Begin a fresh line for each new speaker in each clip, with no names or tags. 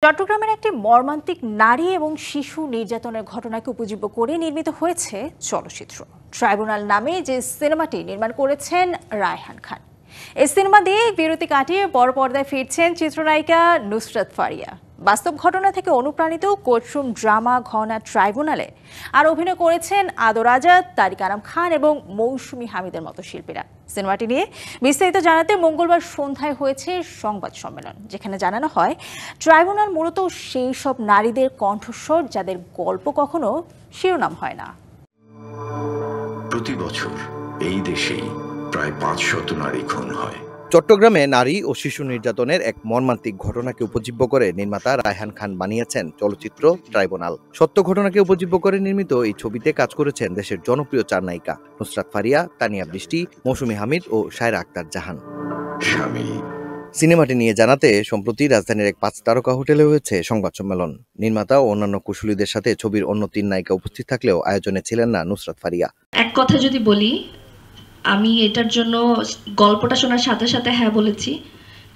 চট্টগ্রামের একটি মর্মান্তিক নারী এবং শিশু নির্যাতনের ঘটনাকে উপজীব্য করে নির্মিত হয়েছে চলচ্চিত্র ট্রাইব্যুনাল নামে যে সিনেমাটি নির্মাণ করেছেন রায়হান খান। এই সিনেমা দিয়ে বিরতি কাটিয়ে বড় পর্দায় ফিরছেন চিত্রনায়িকা নুসরাত ফারিয়া। বাস্তব ঘটনা থেকে অনুপ্রাণিত কোর্টরুম ড্রামা ঘনা ট্রাইব্যুনালে আর অভিনয় করেছেন আদর আজাদ, তারিক আনাম খান এবং মৌসুমী হামিদের মতো শিল্পীরা। সিনেমাটি নিয়ে বিস্তারিত জানাতে মঙ্গলবার সন্ধ্যায় হয়েছে সংবাদ সম্মেলন, যেখানে জানানো হয় ট্রাইব্যুনাল মূলত সেই সব নারীদের কণ্ঠস্বর যাদের গল্প কখনো শিরোনাম হয় না।
প্রতি বছর এই দেশেই প্রায় 500 নারী খুন হয়।
চট্টগ্রামে নারী ও শিশু নির্যাতনের এক মর্মান্তিক ঘটনাকে উপজীব্য করে নির্মাতা রায়হান খান বানিয়েছেন চলচ্চিত্র ট্রাইব্যুনাল। সত্য ঘটনাকে উপজীব্য করে নির্মিত এই ছবিতে কাজ করেছেন দেশের জনপ্রিয় 4 নায়িকা নুসরাত ফারিয়া, তানিয়া বৃষ্টি, মৌসুমী হামিদ ও সায়রা আক্তার জাহান। সিনেমাটি নিয়ে জানাতে সম্প্রতি রাজধানীর এক 5 তারকা হোটেলে হয়েছে সংবাদ সম্মেলন। নির্মাতা ও অন্যান্য কুশলীদের সাথে ছবির অন্য 3 নায়িকা উপস্থিত থাকলেও আয়োজনে ছিলেন না নুসরাত ফারিয়া।
এক কথা যদি বলি, আমি এটার জন্য গল্পটা শোনার সাথে সাথে হ্যাঁ বলেছি,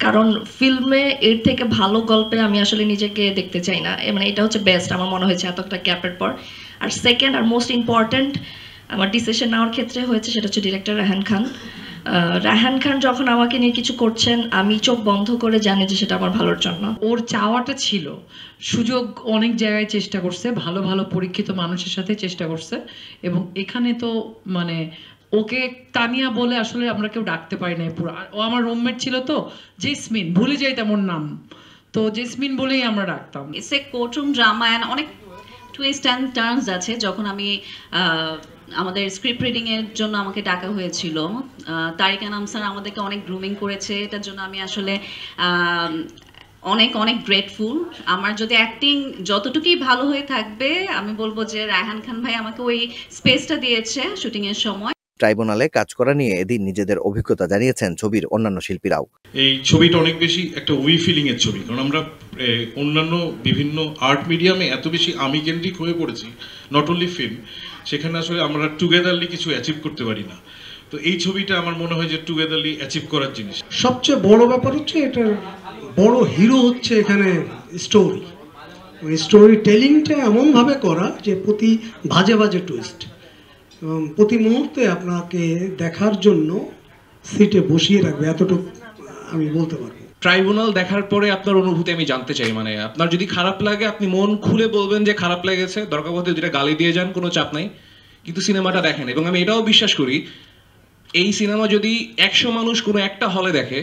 কারণ ফিল্মে এর থেকে ভালো গল্পে আমি আসলে নিজেকে দেখতে চাই না। মানে এটা হচ্ছে বেস্ট আমার মনে হয়েছে এতটা গ্যাপের পর। আর সেকেন্ড আর মোস্ট ইম্পর্ট্যান্ট আমার ডিসিশন নেওয়ার ক্ষেত্রে হয়েছে সেটা হচ্ছে ডিরেক্টর রায়হান খান। রায়হান খান যখন আমাকে নিয়ে কিছু করছেন, আমি চোখ বন্ধ করে জানি যে সেটা আমার ভালোর জন্য।
ওর চাওয়াটা ছিল, সুযোগ অনেক জায়গায় চেষ্টা করছে, ভালো ভালো পরীক্ষিত মানুষের সাথে চেষ্টা করছে, এবং এখানে তো মানে ওকে তানিয়া বলে আসলে আমরা কেউ ডাকতে পারি না পুরো। ও আমার রুমমেট ছিল তো, জেসমিন, ভুলে যাইতাম ওর নাম, তো জেসমিন বলেই আমরা ডাকতাম।
It's a courtroom drama and অনেক টুইস্ট অ্যান্ড টার্নস আছে। যখন আমি আমাদের স্ক্রিপ্ট রিডিং এর জন্য আমাকে ডাকা হয়েছিল, তারিক আনাম স্যার আমাদেরকে অনেক গ্রুমিং করেছে। এটার জন্য আমি আসলে অনেক অনেক গ্রেটফুল। আমার যদি অ্যাক্টিং যতটুকুই ভালো হয়ে থাকবে, আমি বলবো যে রায়হান খান ভাই আমাকে ওই স্পেসটা দিয়েছে শুটিং এর সময়।
ট্রাইব্যুনালে কাজ করা নিয়ে এদিন নিজেদের অভিজ্ঞতা জানিয়েছেন ছবির অন্যান্য শিল্পীরাও।
এই ছবিটা অনেক বেশি একটা উই ফিলিং এর ছবি, কারণ আমরা অন্যান্য বিভিন্ন আর্ট মিডিয়ামে এত বেশি আমি কেন্দ্রিক হয়ে পড়েছি, নট অনলি ফিল্ম, সেখানে আসলে আমরা টুগেদারলি কিছু অ্যাচিভ করতে পারি না। তো এই ছবিটা আমার মনে হয় যে টুগেদারলি অ্যাচিভ করার জিনিস।
সবচেয়ে বড় ব্যাপার হচ্ছে এটার বড় হিরো হচ্ছে এখানে স্টোরি। ওই স্টোরি টেলিংটা এমনভাবে করা যে প্রতি ভাজে ভাজে টুইস্ট এবং প্রতি মুহূর্তে আপনাকে দেখার জন্য সিটে বসিয়ে রাখবে, এতটুকু আমি বলতে পারবো।
ট্রাইব্যুনাল দেখার পরে আপনার অনুভূতি আমি জানতে চাই। মানে আপনার যদি খারাপ লাগে আপনি মন খুলে বলবেন যে খারাপ লেগেছে, দরকার পড়লে যেটা গালি দিয়ে যান, কোনো চাপ নাই, কিন্তু সিনেমাটা দেখেন। এবং আমি এটাও বিশ্বাস করি, এই সিনেমা যদি 100 মানুষ কোনো একটা হলে দেখে,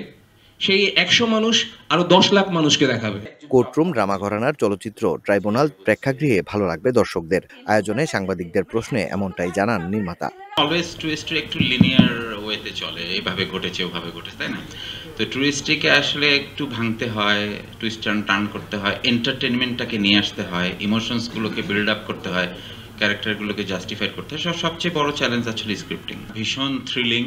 সেই 100 মানুষ আরো 10 লাখ মানুষকে দেখাবে।
কোর্টরুম ড্রামা ঘরানার চলচ্চিত্র ট্রাইব্যুনাল প্রেক্ষাগৃহে ভালো লাগবে দর্শকদের। আয়োজনে সাংবাদিকদের প্রশ্নে এমনটাই জানান নির্মাতা।
অলওয়েজ টুইস্ট একটু লিনিয়ার ওয়েতে চলে, এইভাবে ঘটেছে ওভাবে ঘটেছে, তাই না? তো টুইস্টকে আসলে একটু ভাঙতে হয়, টুইস্ট টার্ন করতে হয়, এন্টারটেনমেন্টটাকে নিয়ে আসতে হয়, ইমোশনসগুলোকে বিল্ড আপ করতে হয়, ক্যারেক্টারগুলোকে জাস্টিফাই করতে হয়। সবচেয়ে বড় চ্যালেঞ্জ আসলে স্ক্রিপ্টিং। ভীষণ থ্রিলিং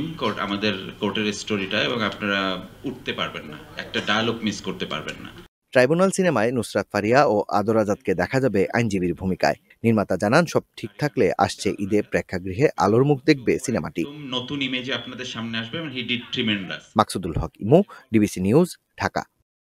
আমাদের কোর্টের স্টোরিটা, এবং আপনারা উঠতে পারবেন না, একটা ডায়লগ মিস করতে পারবেন না।
ট্রাইব্যুনাল সিনেমায় নুসরাত ফারিয়া ও আদর আজাদকে দেখা যাবে আইনজীবীর ভূমিকায়। নির্মাতা জানান, সব ঠিক থাকলে আসছে ঈদে প্রেক্ষাগৃহে আলোর মুখ দেখবে সিনেমাটি।
নতুন ইমেজে আপনাদের সামনে আসবে। He did tremendous.
Maksudul Haque Imu, DBC news, Dhaka.